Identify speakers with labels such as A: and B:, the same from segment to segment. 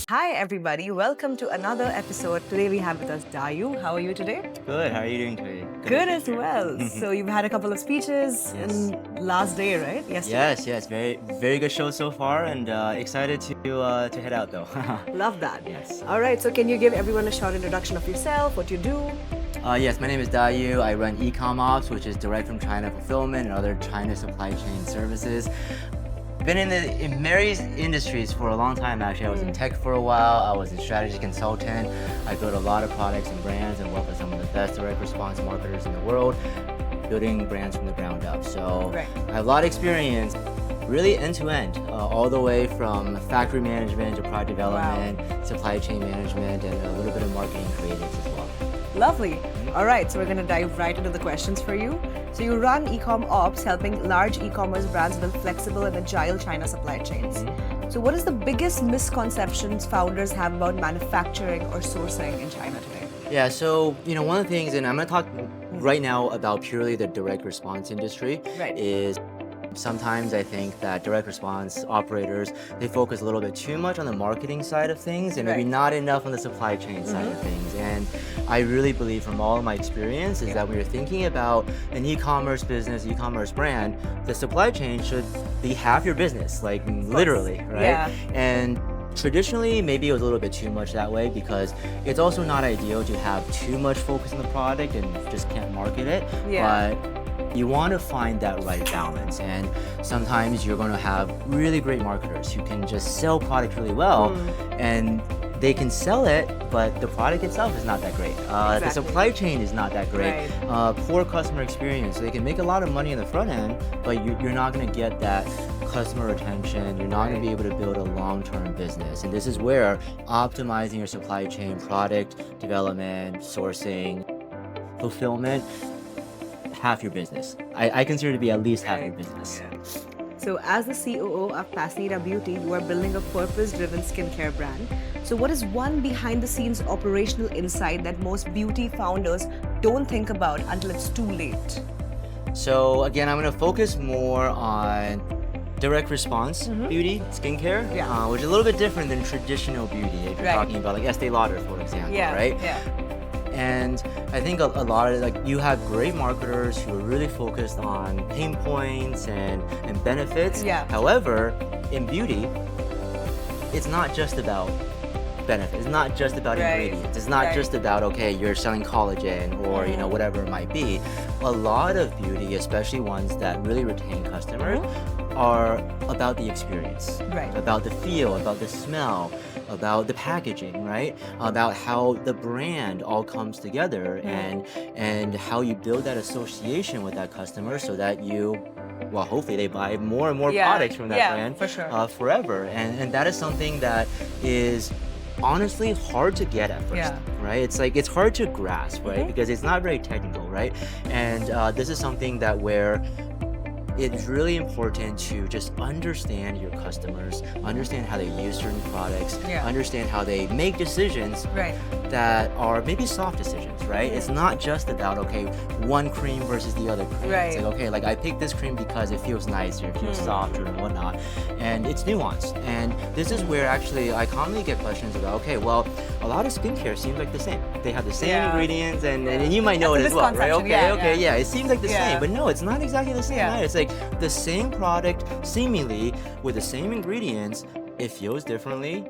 A: Hi, everybody. Welcome to another episode. Today we have with us Dayu. How are you today?
B: Good. How are you doing today?
A: Good as well. So you've had a couple of speeches
B: Yes.
A: and last day, right? Yesterday.
B: Yes. Very good show so far, and excited to head out though.
A: Love that.
B: Yes.
A: All right. So can you give everyone a short introduction of yourself, what you do?
B: Yes, my name is Dayu. I run EcommOps, which is direct from China fulfillment and other China supply chain services. Been in various industries for a long time actually. I was in tech for a while. I was a strategy consultant. I built a lot of products and brands and worked with some of the best direct response marketers in the world, building brands from the ground up. So
A: Right.
B: I have a lot of experience, really end to end, all the way from factory management to product development, supply chain management, and a little bit of marketing creatives as well.
A: Lovely. All right. So we're going to dive right into the questions for you. So you run EcommOps, helping large e-commerce brands build flexible and agile China supply chains. So what is the biggest misconceptions founders have about manufacturing or sourcing in China today?
B: Yeah, so one of the things, and I'm going to talk right now about purely the direct response industry,
A: Right.
B: is sometimes I think that direct response operators, they focus a little bit too much on the marketing side of things and maybe
A: Right.
B: not enough on the supply chain side of things. And I really believe from all of my experience is that when you're thinking about an e-commerce business, e-commerce brand, the supply chain should be half your business, like literally, right?
A: Yeah.
B: And traditionally, maybe it was a little bit too much that way because it's also not ideal to have too much focus on the product and just can't market it.
A: Yeah.
B: But you want to find that right balance, and sometimes you're going to have really great marketers who can just sell product really well, and they can sell it, but the product itself is not that great. The
A: Exactly.
B: supply chain is not that great. Poor customer experience. They can make a lot of money in the front end, but you're not going to get that customer retention. You're not going to be able to build a long-term business. And this is where optimizing your supply chain, product development, sourcing, fulfillment, half your business. I consider it to be at least half your business.
A: So as the COO of PASNIDA Beauty, you are building a purpose-driven skincare brand. So what is one behind-the-scenes operational insight that most beauty founders don't think about until it's too late?
B: So again, I'm going to focus more on direct response beauty, skincare, which is a little bit different than traditional beauty. If you're
A: Right.
B: talking about like Estee Lauder, for example, right?
A: Yeah.
B: And I think a lot of you have great marketers who are really focused on pain points and benefits.
A: Yeah.
B: However, in beauty, it's not just about benefits. It's not just about
A: Right.
B: ingredients. It's not
A: Right.
B: just about, okay, you're selling collagen or, whatever it might be. A lot of beauty, especially ones that really retain customers, are about the experience,
A: Right.
B: about the feel, about the smell, about the packaging, right? About how the brand all comes together and how you build that association with that customer so that hopefully they buy more and more products from that brand
A: for sure.
B: forever. And that is something that is honestly hard to get at first, right? It's hard to grasp, right? Because it's not very technical, right? And this is something that where it's really important to just understand your customers, understand how they use certain products, understand how they make decisions
A: Right.
B: that are maybe soft decisions, right? It's not just about, okay, one cream versus the other cream.
A: Right.
B: It's like, okay, like I picked this cream because it feels nice or it feels softer and whatnot. And it's nuanced. And this is where actually I commonly get questions about, okay, well, a lot of skincare seems like the same. They have the same ingredients and you might know
A: That's
B: it
A: a
B: as well, right?
A: misconception.
B: Okay, it seems like the same, but no, it's not exactly the same.
A: Yeah.
B: Right? It's like the same product, seemingly with the same ingredients, it feels differently,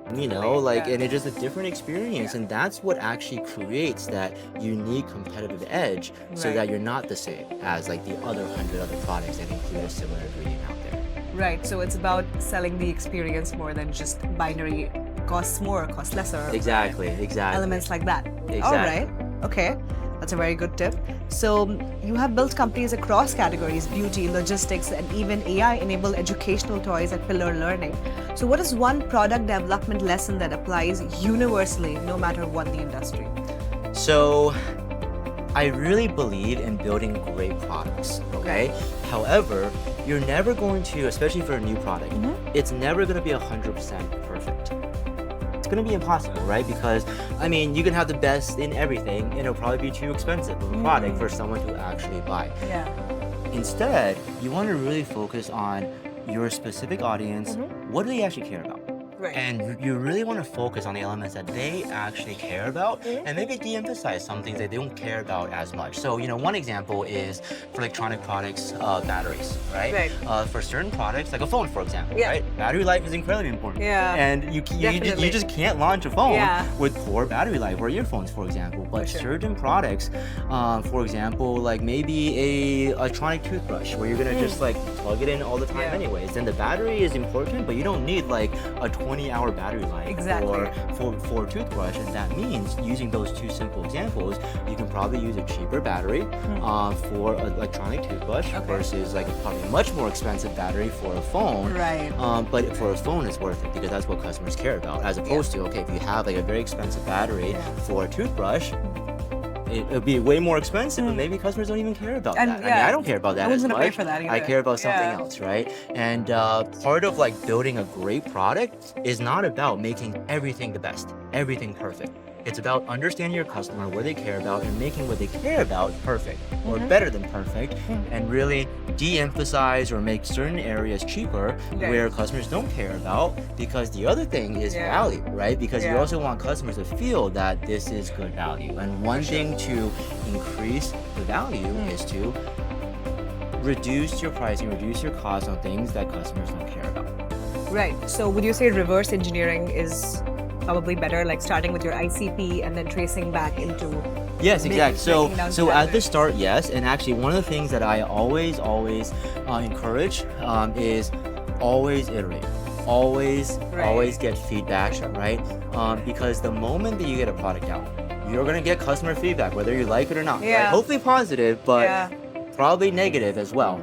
B: and it's just a different experience. And that's what actually creates that unique competitive edge so that you're not the same as like the other 100 other products that include a similar ingredient out there.
A: Right. So it's about selling the experience more than just binary costs more, costs lesser.
B: Exactly.
A: Elements like that.
B: Exactly.
A: All right. Okay. That's a very good tip. So you have built companies across categories, beauty, logistics, and even AI-enabled educational toys at Pillar Learning. So what is one product development lesson that applies universally, no matter what the industry?
B: So I really believe in building great products, okay? However, you're never going to, especially for a new product, it's never going to be 100% perfect. going to be impossible, right? Because, I mean, you can have the best in everything, and it'll probably be too expensive of a product for someone to actually buy.
A: Yeah.
B: Instead, you want to really focus on your specific audience. What do they actually care about?
A: Right.
B: And you really want to focus on the elements that they actually care about and maybe de-emphasize some things that they don't care about as much. So, you know, one example is for electronic products, batteries, right? For certain products, like a phone, for example, right? Battery life is incredibly important.
A: Yeah.
B: And you just can't launch a phone with poor battery life, or earphones, for example. But certain products, for example, like maybe a electronic toothbrush where you're going to just like plug it in all the time anyways. Then the battery is important, but you don't need like a 20-hour battery life for a toothbrush, and that means using those two simple examples, you can probably use a cheaper battery for an electronic toothbrush versus like probably a much more expensive battery for a phone.
A: Right.
B: But for a phone, it's worth it because that's what customers care about, as opposed to, okay, if you have like a very expensive battery for a toothbrush, it'll be way more expensive, but maybe customers don't even care about that. I mean, I don't care about that as much.
A: Pay for that either.
B: I care about something else, right? And part of like building a great product is not about making everything the best, everything perfect. It's about understanding your customer, what they care about, and making what they care about perfect or better than perfect, and really de-emphasize or make certain areas cheaper where customers don't care about, because the other thing is value, right? Because you also want customers to feel that this is good value. And one thing to increase the value is to reduce your pricing, reduce your cost on things that customers don't care about.
A: Right. So would you say reverse engineering is probably better, like starting with your ICP and then tracing back into...
B: Yes, exactly. So at the start, yes. And actually, one of the things that I always encourage is always iterate. Always get feedback, right? Because the moment that you get a product out, you're going to get customer feedback, whether you like it or not. Right? Hopefully positive, but probably negative as well,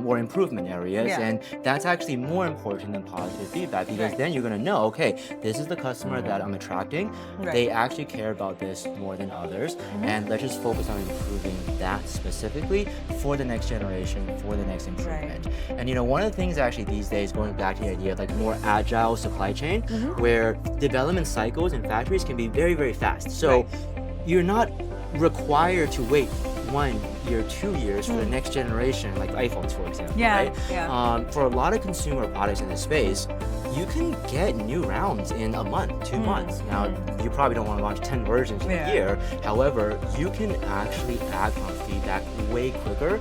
B: or improvement areas. And that's actually more important than positive feedback, because then you're going to know, okay, this is the customer that I'm attracting. They actually care about this more than others. And let's just focus on improving that specifically for the next generation, for the next improvement. And you know, one of the things actually these days, going back to the idea of like more agile supply chain, where development cycles in factories can be very, very fast. So you're not required to wait 1 year, 2 years for the next generation, like iPhones, for example, right? For a lot of consumer products in this space, you can get new rounds in a month, 2 months. Now, you probably don't want to launch 10 versions in a year. However, you can actually act on feedback way quicker.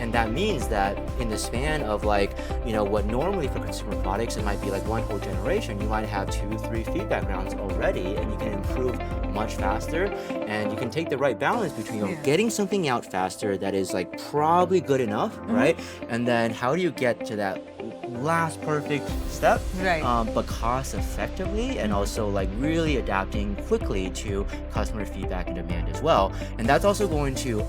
B: And that means that in the span of like, you know, what normally for consumer products, it might be like one whole generation, you might have 2, 3 feedback rounds already, and you can improve much faster. And you can take the right balance between getting something out faster that is like probably good enough, right? And then how do you get to that last perfect step, but cost effectively, and also like really adapting quickly to customer feedback and demand as well. And that's also going to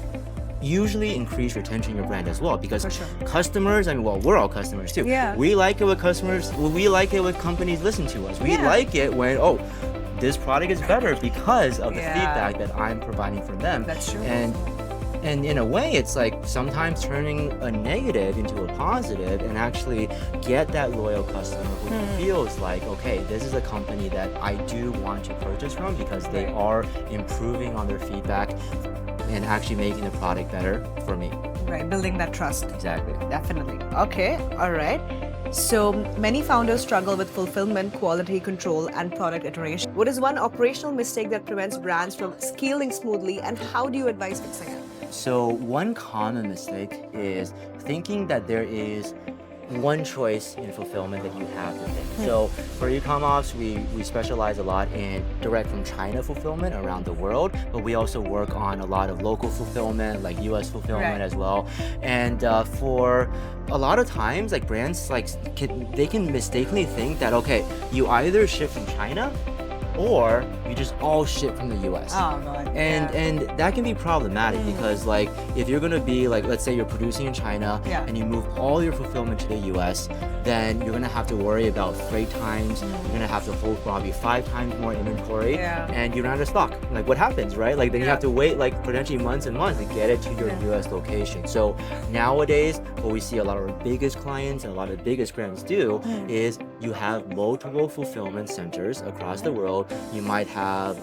B: usually increase retention in your brand as well, because customers, I mean, well, we're all customers too. We like it when customers, we like it when companies listen to us. We like it when, oh, this product is better because of the feedback that I'm providing from them.
A: That's true.
B: And in a way, it's like sometimes turning a negative into a positive, and actually get that loyal customer who feels like, okay, this is a company that I do want to purchase from because they are improving on their feedback and actually making the product better for me.
A: Right, building that trust.
B: Exactly.
A: Definitely. Okay, all right. So many founders struggle with fulfillment, quality control, and product iteration. What is one operational mistake that prevents brands from scaling smoothly, and how do you advise fixing it?
B: So one common mistake is thinking that there is one choice in fulfillment that you have to pick. So for EcommOps, we specialize a lot in direct from China fulfillment around the world, but we also work on a lot of local fulfillment, like US fulfillment as well. And for a lot of times, like brands, like they can mistakenly think that, okay, you either ship from China or you just all ship from the US.
A: Oh, God.
B: And that can be problematic because like if you're gonna be like, let's say you're producing in China and you move all your fulfillment to the US, then you're gonna have to worry about freight times. You're gonna have to hold probably 5 times more inventory, and you're not out of stock. Like what happens, right? Like then you have to wait like potentially months and months to get it to your US location. So nowadays, what we see a lot of our biggest clients and a lot of the biggest brands do is you have multiple fulfillment centers across the world. You might have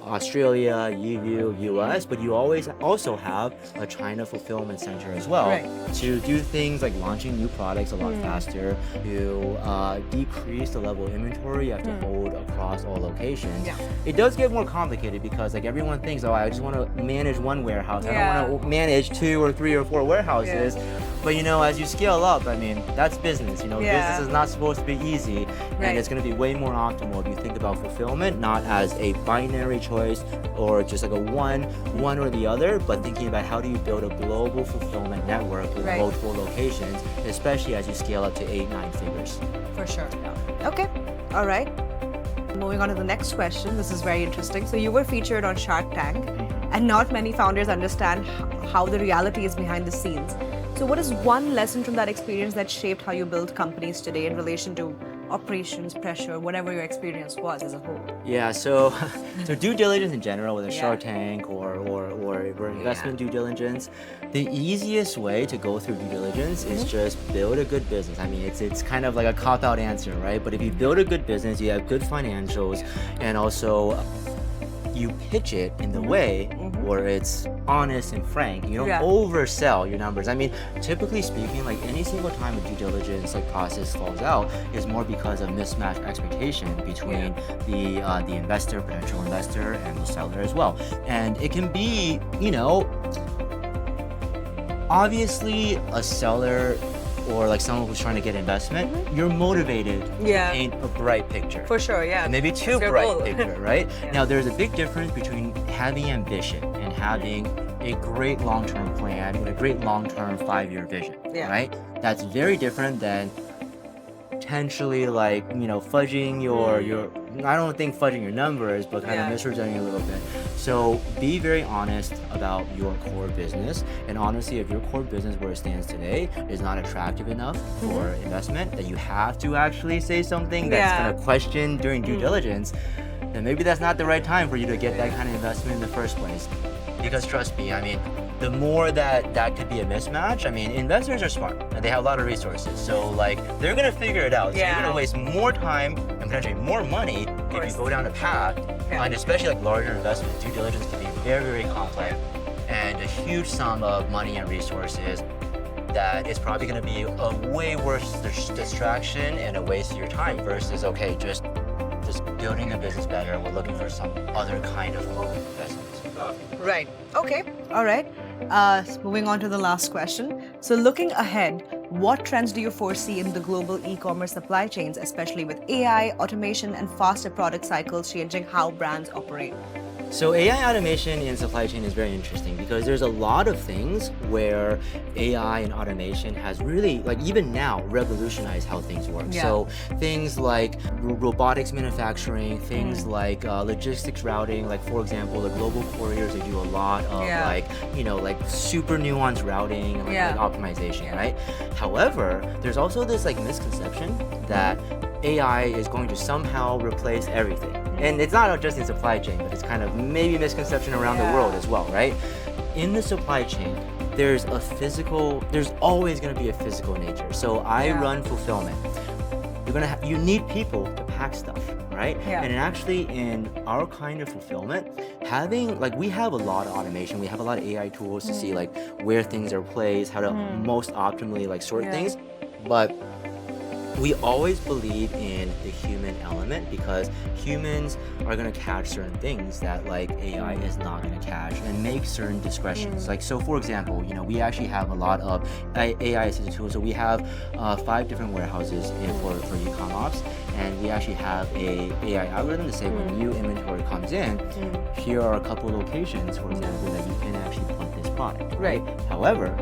B: Australia, EU, US, but you always also have a China fulfillment center as well to do things like launching new products a lot faster, to decrease the level of inventory you have to hold across all locations. It does get more complicated because like everyone thinks, oh, I just want to manage one warehouse. I don't want to manage 2 or 3 or 4 warehouses. But you know, as you scale up, I mean, that's business. You know, business is not supposed to be easy, and it's going to be way more optimal if you think about fulfillment not as a binary choice or just like a one or the other, but thinking about how do you build a global fulfillment network with multiple locations, especially as you scale up to 8-9 figures.
A: For sure. Okay. All right. Moving on to the next question. This is very interesting. So you were featured on Shark Tank, and not many founders understand how the reality is behind the scenes. So what is one lesson from that experience that shaped how you build companies today in relation to operations, pressure, whatever your experience was as a whole?
B: Yeah, so due diligence in general, whether Shark Tank or investment due diligence, the easiest way to go through due diligence is just build a good business. I mean, it's kind of like a cop-out answer, right? But if you build a good business, you have good financials, and also you pitch it in the way where it's honest and frank. You don't oversell your numbers. I mean, typically speaking, like any single time a due diligence like process falls out is more because of mismatched expectation between the investor, potential investor, and the seller as well. And it can be, you know, obviously a seller or like someone who's trying to get investment, you're motivated to paint a bright picture.
A: For sure,
B: Maybe too bright picture, right? Now, there's a big difference between having ambition and having a great long-term plan and a great long-term 5-year vision, right? That's very different than potentially like, you know, fudging your I don't think fudging your numbers, but kind of misrepresenting a little bit. So be very honest about your core business. And honestly, if your core business where it stands today is not attractive enough for investment, that you have to actually say something that's going to question during due diligence, then maybe that's not the right time for you to get that kind of investment in the first place. Because trust me, I mean, the more that could be a mismatch, I mean, investors are smart and they have a lot of resources. So like, they're gonna figure it out. So you're gonna waste more time and potentially more money if you go down a path. And especially like larger investments, due diligence can be very, very complex and a huge sum of money and resources that is probably gonna be a way worse distraction and a waste of your time versus, okay, just building a business better. We're looking for some other kind of investments.
A: Right. Okay. All right. Moving on to the last question. So looking ahead, what trends do you foresee in the global e-commerce supply chains, especially with AI, automation, and faster product cycles changing how brands operate?
B: So AI automation in supply chain is very interesting because there's a lot of things where AI and automation has really, like even now, revolutionized how things work. So things like robotics manufacturing, things like logistics routing, like for example, the global couriers, they do a lot of like, you know, like super nuanced routing and like optimization, right? However, there's also this like misconception that AI is going to somehow replace everything. And it's not just in supply chain, but it's kind of maybe a misconception around the world as well, right? In the supply chain, there's always going to be a physical nature. So I run fulfillment. You need people to pack stuff, right? And actually in our kind of fulfillment, we have a lot of automation. We have a lot of AI tools to see like where things are placed, how to most optimally like sort things. But we always believe in the human element because humans are going to catch certain things that like AI is not going to catch and make certain discretions. Like, so for example, you know, we actually have a lot of AI assisted tools. So we have 5 different warehouses for EcommOps, and we actually have a AI algorithm to say when new inventory comes in, here are a couple of locations, for example, that you can actually put this product, right? However,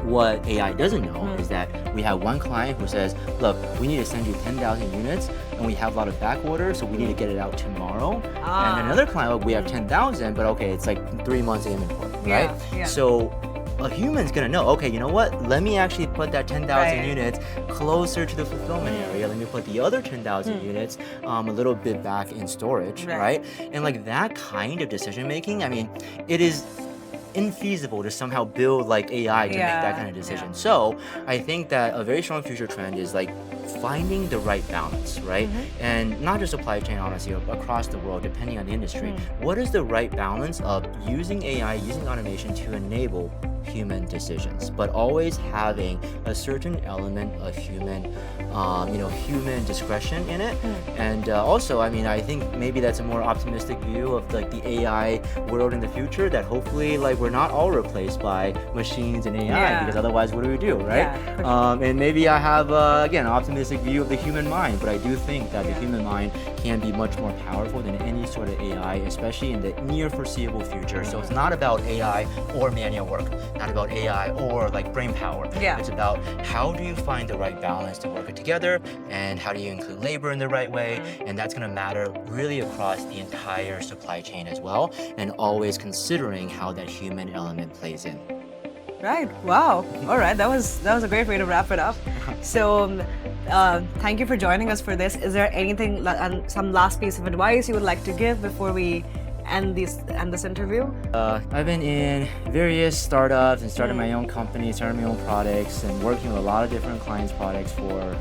B: what AI doesn't know is that we have one client who says, look, we need to send you 10,000 units and we have a lot of back orders, so we need to get it out tomorrow. And another client, look, we have 10,000, but okay, it's like 3 months inventory, right? So a human's gonna know, okay, you know what? Let me actually put that 10,000 units closer to the fulfillment area. Let me put the other 10,000 units a little bit back in storage, right? And like that kind of decision making, I mean, it is infeasible to somehow build like AI to make that kind of decision. So I think that a very strong future trend is like finding the right balance, right? And not just supply chain, honestly, across the world, depending on the industry. What is the right balance of using AI, using automation to enable human decisions, but always having a certain element of human, human discretion in it. And also, I mean, I think maybe that's a more optimistic view of like the AI world in the future, that hopefully like we're not all replaced by machines and AI, because otherwise what do we do, right? And maybe I have, again, an optimistic view of the human mind, but I do think that the human mind can be much more powerful than any sort of AI, especially in the near foreseeable future. So it's not about AI or manual work, not about AI or like brain power. It's about how do you find the right balance to work it together, and how do you include labor in the right way, and that's going to matter really across the entire supply chain as well, and always considering how that human element plays in.
A: Right. Wow. All right. That was a great way to wrap it up. So, thank you for joining us for this. Is there anything, some last piece of advice you would like to give before we end this interview?
B: I've been in various startups and started my own company, started my own products, and working with a lot of different clients' products for,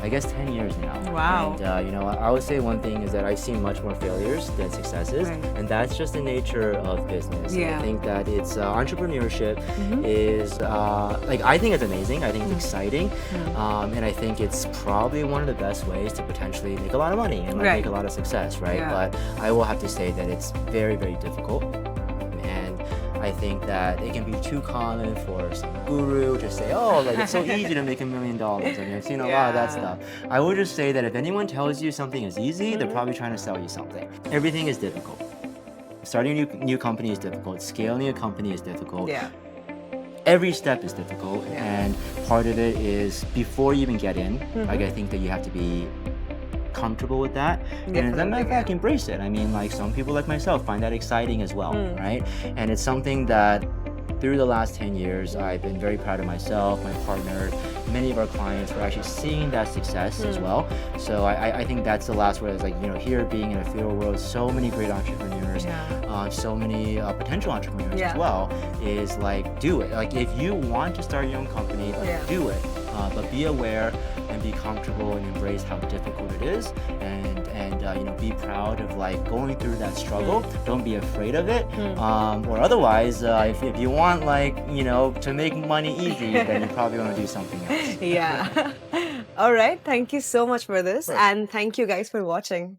B: I guess, 10 years now.
A: Wow.
B: And I would say one thing is that I've seen much more failures than successes, and that's just the nature of business. I think that it's entrepreneurship is I think it's amazing. I think it's exciting, and I think it's probably one of the best ways to potentially make a lot of money and make a lot of success, right? But I will have to say that it's very, very difficult. I think that it can be too common for some guru to say, oh, like it's so easy to make $1 million. I mean, I've seen a lot of that stuff. I would just say that if anyone tells you something is easy, they're probably trying to sell you something. Everything is difficult. Starting a new company is difficult. Scaling a company is difficult. Every step is difficult, and part of it is before you even get in, like I think that you have to be comfortable with that, and as a matter of fact, embrace it. I mean, like some people like myself find that exciting as well, right? And it's something that through the last 10 years, I've been very proud of myself, my partner, many of our clients are actually seeing that success as well. So I think that's the last word. Is like, here being in a field world, so many great entrepreneurs, so many potential entrepreneurs as well, is like, do it. Like if you want to start your own company, like, do it. But be aware and be comfortable and embrace how difficult it is, and be proud of like going through that struggle. Don't be afraid of it, or otherwise, if you want like to make money easy, then you probably want to do something else.
A: All right. Thank you so much for this, and thank you guys for watching.